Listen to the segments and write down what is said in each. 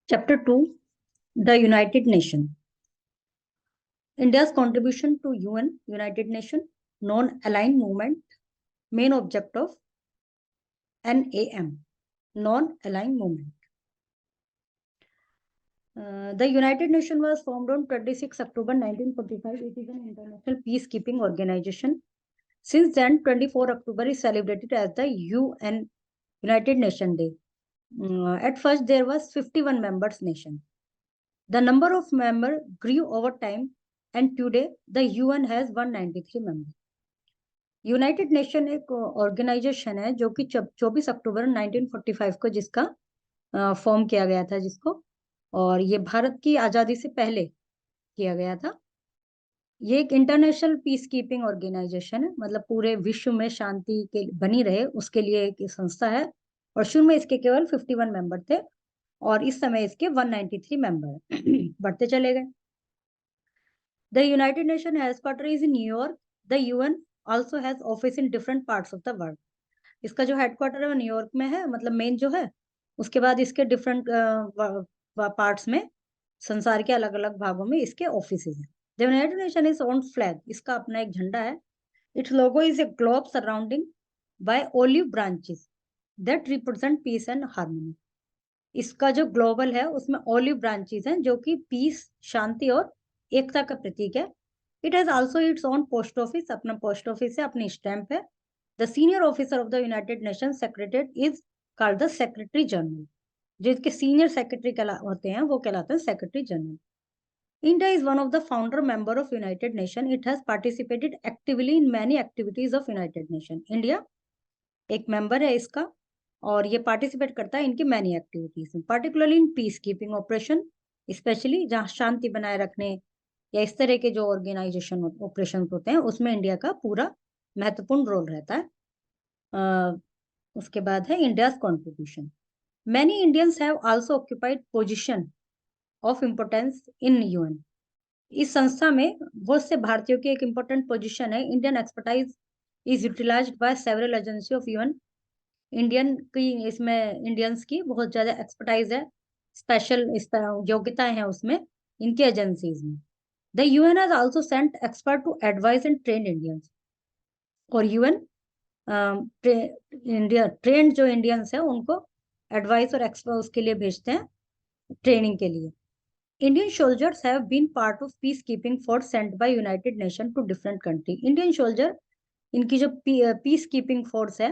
Chapter 2, The United Nations. India's contribution to UN, United Nations, Non-Aligned Movement, main objective, NAM, Non-Aligned Movement. The United Nations was formed on 26 October 1945. It is an international peacekeeping organization. Since then, 24 October is celebrated as the UN, United Nations Day. At first, there was 51 members nation. The number of members grew over time, and today the UN has 193 members. United nation एक organisation है जो कि 24 अक्टूबर 1945 को जिसका form किया गया था जिसको, और ये भारत की आजादी से पहले किया गया था। ये एक इंटरनेशनल पीस कीपिंग ऑर्गेनाइजेशन है, मतलब पूरे विश्व में शांति के बनी रहे उसके लिए एक संस्था है। और शुरू में इसके केवल 51 मेंबर थे और इस समय इसके 193 मेंबर बढ़ते चले गए। The United nation headquarter is in New York. The UN also has office in different parts of the world. इसका जो हेडक्वार्टर है वो न्यूयॉर्क में है, मतलब मेन जो है। उसके बाद इसके डिफरेंट पार्ट्स में, संसार के अलग अलग भागों में इसके ऑफिस है। The United nation is own flag, इसका अपना एक झंडा है। It's logo is a globe surrounding by olive branches that represent peace and harmony. इसका जो ग्लोबल है उसमें ओलिव ब्रांचेस हैं जो कि पीस, शांति और एकता का प्रतीक है। It has also its own post office, अपना पोस्ट ऑफिस है, अपनी स्टैंप है। The senior officer of the United nation secretariat is called the secretary general. जो इसके सीनियर सेक्रेटरी होते हैं वो कहलाते हैं secretary general. India is one of the founder member of United Nations. It has participated actively in many activities of United Nations. India एक member है इसका और ये पार्टिसिपेट करता है इनकी मैनी एक्टिविटीज में, particularly in peace keeping operation, specially जहाँ शांति बनाए रखने या इस तरह के जो ऑर्गेनाइजेशन ऑपरेशन होते हैं उसमें इंडिया का पूरा महत्वपूर्ण रोल रहता है। उसके बाद है India's contribution. Many Indians have also occupied position of importance in UN. इस संस्था में बहुत से भारतीयों की एक इम्पोर्टेंट पोजीशन है। Indian expertise is utilized by several agency of UN. Indian की इसमें इंडियंस की बहुत ज्यादा एक्सपर्टाइज है, स्पेशल योग्यताएं हैं उसमें इनकी एजेंसीज में। The UN has also sent expert to advise and train Indians. और यूएन इंडिया ट्रेंड जो इंडियंस है उनको एडवाइस और एक्सपर्ट उसके लिए भेजते हैं ट्रेनिंग के लिए। Indian soldiers have been part of peacekeeping force sent by United Nations to different country. Indian soldier इनकी जो पीस कीपिंग फोर्स है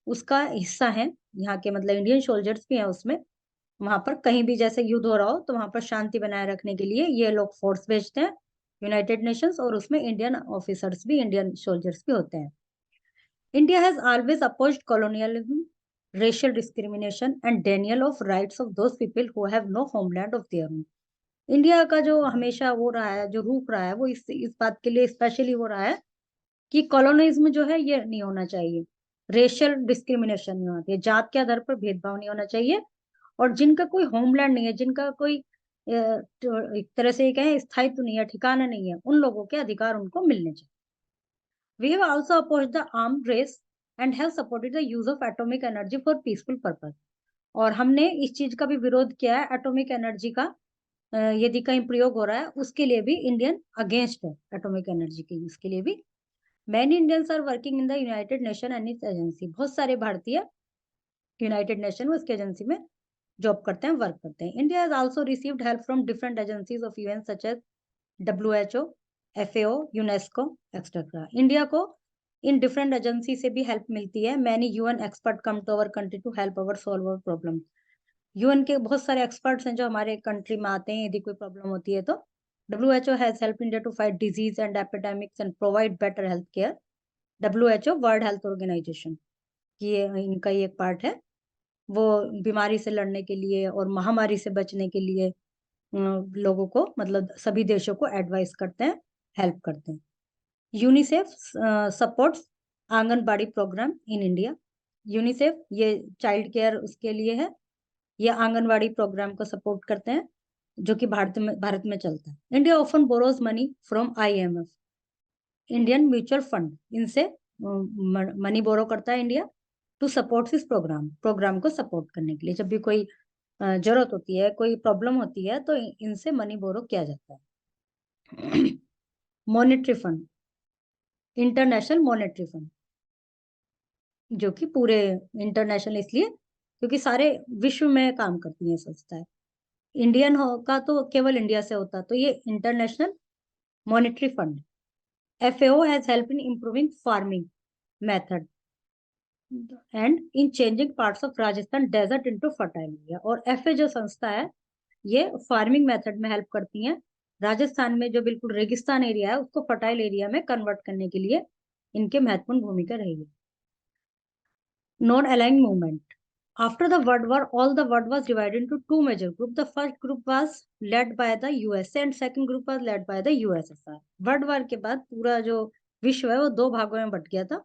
उसका हिस्सा है। यहाँ के मतलब इंडियन सोल्जर्स भी हैं उसमें। वहां पर कहीं भी जैसे युद्ध हो रहा हो तो वहां पर शांति बनाए रखने के लिए ये लोग फोर्स भेजते हैं यूनाइटेड नेशंस, और उसमें इंडियन ऑफिसर्स भी, इंडियन सोल्जर्स भी होते हैं। India has always opposed colonialism, racial discrimination and denial of rights of those people who have no homeland of their own. India का जो हमेशा वो रहा है, जो रूख रहा है, वो इस बात के लिए स्पेशली हो रहा है कि कॉलोनिज्म जो है ये नहीं होना चाहिए, रेशियल डिस्क्रिमिनेशन नहीं होना चाहिए, जात के आधार पर भेदभाव नहीं होना चाहिए, और जिनका कोई होमलैंड नहीं है, जिनका कोई एक तरह से कहें स्थायित्व नहीं है, ठिकाना नहीं है, उन लोगों के अधिकार उनको मिलने चाहिए। We have also opposed the armed race and have supported the use of atomic energy for peaceful purpose. और हमने इस चीज का भी विरोध किया है, एटॉमिक एनर्जी का यदि कहीं प्रयोग हो रहा है उसके लिए भी इंडियन अगेंस्ट है, एटॉमिक एनर्जी के यूज के लिए भी। Many Indians are working in the United Nation and its agency. बहुत सारे भारतीय यूनाइटेड नेशन में उसकी एजेंसी में जॉब करते हैं, वर्क करते हैं। India has also received help from different agencies of UN such as WHO, FAO, UNESCO etcetera. India को इन डिफरेंट एजेंसी से भी हेल्प मिलती है। Many UN expert come to our country to help our solve our problem. UN के बहुत सारे experts हैं जो हमारे कंट्री में आते हैं यदि कोई प्रॉब्लम होती है तो। WHO has help India to fight disease and epidemics and provide better health care. WHO world health organisation की इनका ही एक पार्ट है। वो बीमारी से लड़ने के लिए और महामारी से बचने के लिए लोगों को, मतलब सभी देशों को एडवाइस करते हैं, हेल्प करते हैं। UNICEF supports anganwadi program in India. UNICEF ये चाइल्ड केयर उसके लिए है, ये आंगनवाड़ी प्रोग्राम को सपोर्ट करते हैं जो कि भारत में चलता है। India often borrows money from IMF, Indian mutual fund, इनसे मनी बोरो करता है India to support this program को सपोर्ट करने के लिए। जब भी कोई जरूरत होती है, कोई प्रॉब्लम होती है, तो इनसे मनी बोरो किया जाता है। Monetary fund, international monetary fund, जो कि पूरे इंटरनेशनल इसलिए क्योंकि सारे विश्व में काम करती है संस्था है। इंडियन हो का तो केवल इंडिया से होता, तो ये international monetary fund. FAO has help in improving farming method and in changing parts of Rajasthan desert into fertile area. और FAO जो संस्था है, ये फार्मिंग मेथड में हेल्प करती है। राजस्थान में जो बिल्कुल रेगिस्तान एरिया है उसको फर्टाइल एरिया में कन्वर्ट करने के लिए इनके महत्वपूर्ण भूमिका रही है। Non aligning movement, after the World War, all the world was divided into two major groups. The first group was led by the USA and second group was led by the USSR. World war के बाद पूरा जो विश्व है वो दो भागों में बट गया था।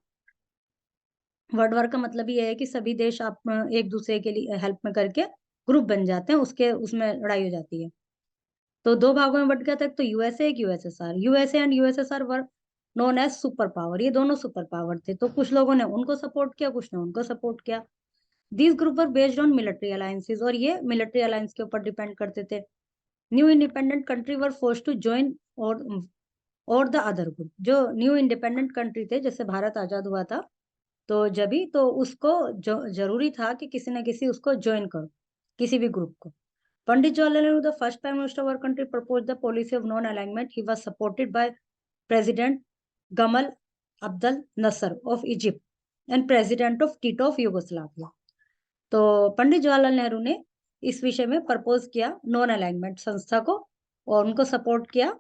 वर्ल्ड वार का मतलब ये है कि सभी देश आप एक दूसरे के लिए हेल्प में करके ग्रुप बन जाते हैं, उसके उसमें लड़ाई हो जाती है। तो दो भागों में बट गया था, एक तो यूएसए, एक USSR. USA and USSR were known as super power. ये दोनों सुपर पावर थे, तो कुछ लोगों ने उनको सपोर्ट किया, कुछ ने उनको सपोर्ट किया। These group were based on military alliances, और ये मिलिट्री अलायंस के ऊपर डिपेंड करते थे। New independent country were force to join और द अदर ग्रुप। जो न्यू इंडिपेंडेंट कंट्री थे, जैसे भारत आजाद हुआ था, तो जब भी तो उसको जरूरी था कि किसी न किसी उसको ज्वाइन करो, किसी भी ग्रुप को। Pandit Jawaharlal Nehru, the first prime minister of our country, propose the policy of non alignment. He was supported by president Gamal Abdul Nasser of Egypt and president of Tito of Yugoslavia. तो पंडित जवाहरलाल नेहरू ने इस विषय में propose किया non alignment संस्था को, और उनको सपोर्ट किया।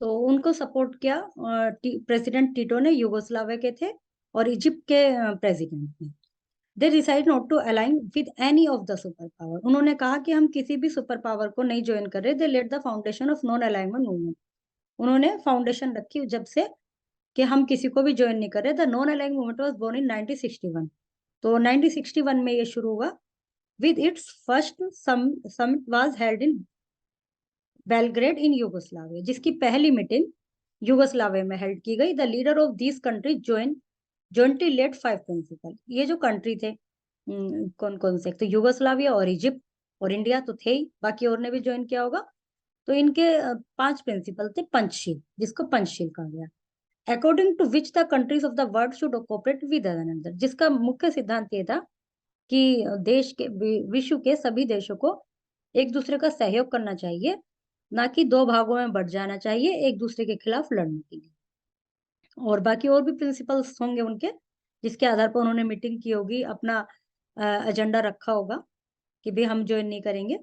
तो उनको सपोर्ट किया प्रेसिडेंट टीटो ने, यूगोस्लाविया के थे, और इजिप्ट के प्रेसिडेंट ने। They decide not to align with any of the super power. उन्होंने कहा कि हम किसी भी सुपर पावर को नहीं ज्वाइन कर रहे। They laid the foundation of non alignment movement. उन्होंने फाउंडेशन रखी जब से कि हम किसी को भी ज्वाइन नहीं कर रहे। The non aligning movement was born in 1961। तो 1961 में ये शुरू हुआ। With its first summit was held in Belgrade in Yugoslavia, जिसकी पहली मीटिंग यूगोस्लाविया में हेल्ड की गई। The leader of this country jointly led 5 principle. ये जो कंट्री थे, कौन कौन से, तो यूगोस्लाविया और इजिप्ट और इंडिया तो थे ही, बाकी और ने भी ज्वाइन किया होगा। तो इनके 5 प्रिंसिपल थे पंचशील, जिसको पंचशील कहा गया। According to which the countries of the world should cooperate with one another, जिसका मुख्य सिद्धांत ये था कि देश के विश्व के सभी देशों को एक दूसरे का सहयोग करना चाहिए, ना कि दो भागों में बट जाना चाहिए एक दूसरे के खिलाफ लड़ने के लिए। और बाकी और भी प्रिंसिपल्स होंगे उनके, जिसके आधार पर उन्होंने मीटिंग की होगी, अपना एजेंडा रखा होगा कि भी हम ज्वाइन नहीं करेंगे।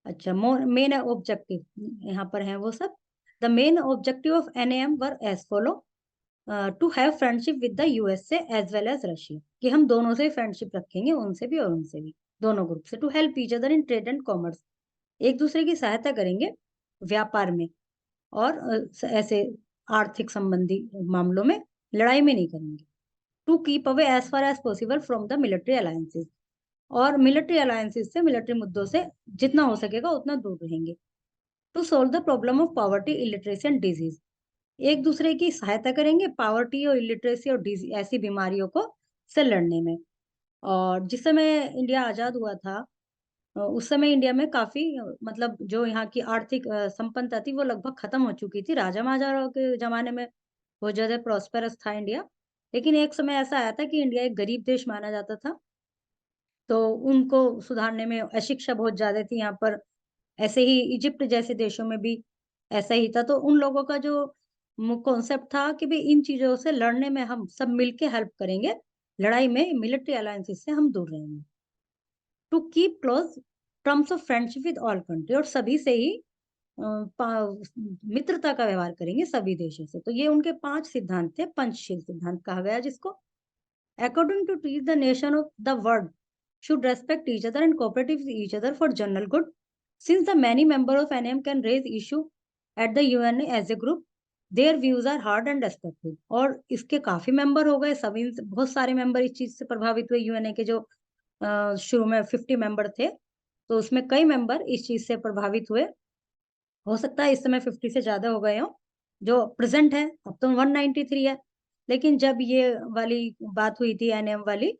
अच्छा, मेन ऑब्जेक्टिव यहाँ पर है वो सब। The main objective of NAM were as follow, to have friendship with the USA as well as Russia, कि हम दोनों से फ्रेंडशिप रखेंगे, उनसे भी और उनसे भी, दोनों ग्रुप से। To help each other in trade and commerce, एक दूसरे की सहायता करेंगे व्यापार में, और ऐसे आर्थिक संबंधी मामलों में लड़ाई में नहीं करेंगे। To keep away as far as possible from the military alliances, और मिलिट्री अलायंसेज से, मिलिट्री मुद्दों से जितना हो सकेगा उतना दूर रहेंगे। To solve the problem of poverty, illiteracy and disease, एक दूसरे की सहायता करेंगे पावर्टी और इलिटरेसी और ऐसी बीमारियों को से लड़ने में। और जिस समय इंडिया आजाद हुआ था, उस समय इंडिया में काफी मतलब जो यहाँ की आर्थिक संपन्नता थी वो लगभग खत्म हो चुकी थी। राजा महाराजाओं के जमाने में बहुत ज्यादा प्रॉस्पेरस था इंडिया, लेकिन एक समय ऐसा आया था कि इंडिया एक गरीब देश माना जाता था। तो उनको सुधारने में, अशिक्षा बहुत ज्यादा थी यहाँ पर, ऐसे ही इजिप्ट जैसे देशों में भी ऐसा ही था। तो उन लोगों का जो कॉन्सेप्ट था कि भाई इन चीजों से लड़ने में हम सब मिलके हेल्प करेंगे, लड़ाई में मिलिट्री अलायंसेस से हम दूर रहेंगे। To keep close terms of friendship with all country, और सभी से ही मित्रता का व्यवहार करेंगे सभी देशों से। तो ये उनके 5 सिद्धांत थे, पंचशील सिद्धांत कहा गया जिसको। According to teach the nation of the world should respect each other and cooperate with each other for general good. Since the many members of NAM can raise issue at the UN as a group, their views are heard and respected. और इसके काफी member हो गए, सभी बहुत सारे member इस चीज से प्रभावित हुए। यूएनए के जो शुरू में 50 मेंबर थे, तो उसमें कई मेंबर इस चीज से प्रभावित हुए। हो सकता है इस समय 50 से ज्यादा हो गए हो जो प्रेजेंट है, अब तो 193 है। लेकिन जब ये वाली बात हुई थी NAM वाली,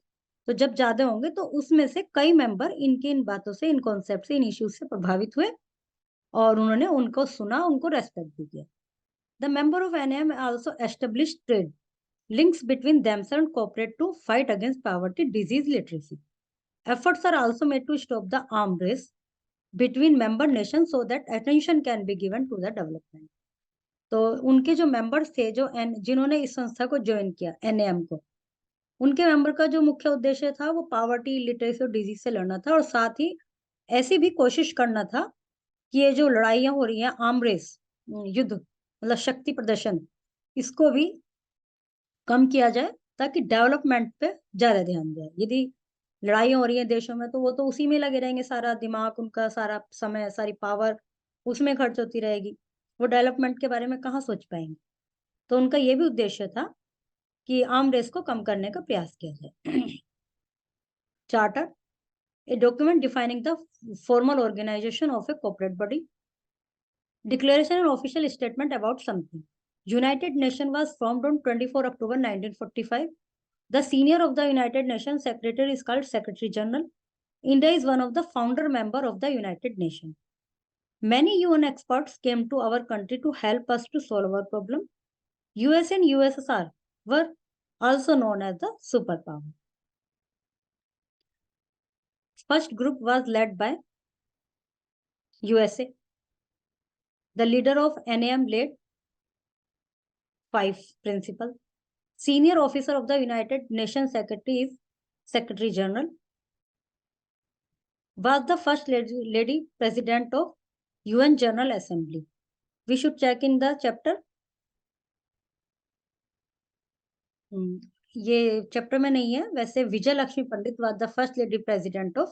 तो जब ज्यादा होंगे तो उसमें से कई मेंबर इनकी इन बातों से, इन कॉन्सेप्ट से, इन इश्यूज से प्रभावित हुए और उन्होंने उनको सुना, उनको रेस्पेक्ट भी किया। The member of NM also establish trade links between themselves and cooperate to fight against poverty, disease, literacy. Efforts are also made to stop the arms race between member nations so that attention can be given to the development. तो उनके जो members थे, जिन्होंने इस संस्था को join किया, NAM को, उनके मेंबर का जो मुख्य उद्देश्य था वो पावर्टी, लिटरेसी और डिजीज से लड़ना था, और साथ ही ऐसी भी कोशिश करना था कि ये जो लड़ाइयां हो रही हैं, आर्म रेस, युद्ध मतलब शक्ति प्रदर्शन, इसको भी कम किया जाए ताकि डेवलपमेंट पे ज्यादा ध्यान दिया। यदि लड़ाइयाँ हो रही है देशों में तो वो तो उसी में लगे रहेंगे, सारा दिमाग उनका, सारा समय, सारी पावर उसमें खर्च होती रहेगी, वो डेवलपमेंट के बारे में कहाँ सोच पाएंगे। तो उनका ये भी उद्देश्य था कि आर्म रेस को कम करने का प्रयास किया जाए। Charter, a document defining the formal organization of a corporate body. Declaration and official statement about something. United Nations was formed on 24 October 1945. The senior of the United Nations secretary is called Secretary General. India is one of the founder member of the United Nations. Many UN experts came to our country to help us to solve our problem. US and USSR were also known as the superpower. First group was led by USA. The leader of NAM led 5 principles. Senior officer of the United Nations Secretary is Secretary General. Was the first lady president of UN General Assembly. We should check in the chapter. ये chapter में नहीं है वैसे। विजय लक्ष्मी पंडित was the first lady president of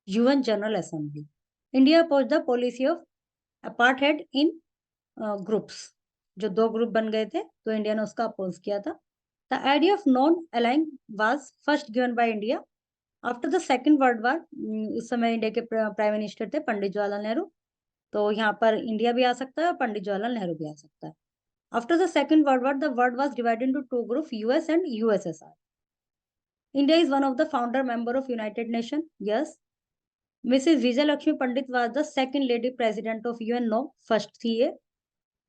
UN General Assembly. India opposed the policy of apartheid in groups. जो 2 group बन गए थे तो इंडिया ने उसका अपोज किया था। The idea of non-aligned was first given by India after the Second World War. उस समय इंडिया के प्राइम मिनिस्टर थे पंडित जवाहरलाल नेहरू, तो यहाँ पर इंडिया भी आ सकता है और पंडित जवाहरलाल नेहरू भी आ सकता है। After the Second World War, the world was divided into 2 groups, US and USSR. India is one of the founder member of United Nations. Yes. Mrs. Vijay Lakshmi Pandit was the second lady president of UN. No, first थी ये।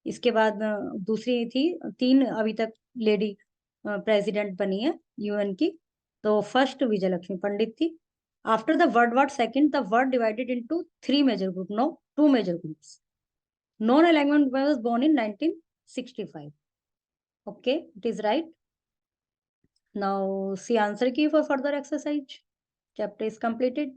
इसके बाद दूसरी थी, 3 अभी तक lady president बनी है यूएन की। तो फर्स्ट विजय लक्ष्मी पंडित थी। After the World War II, the world divided into 3 major groups. No, 2 major groups. Non-alignment was born in 1965. Okay, it is right. Now see answer key for further exercise. Chapter is completed.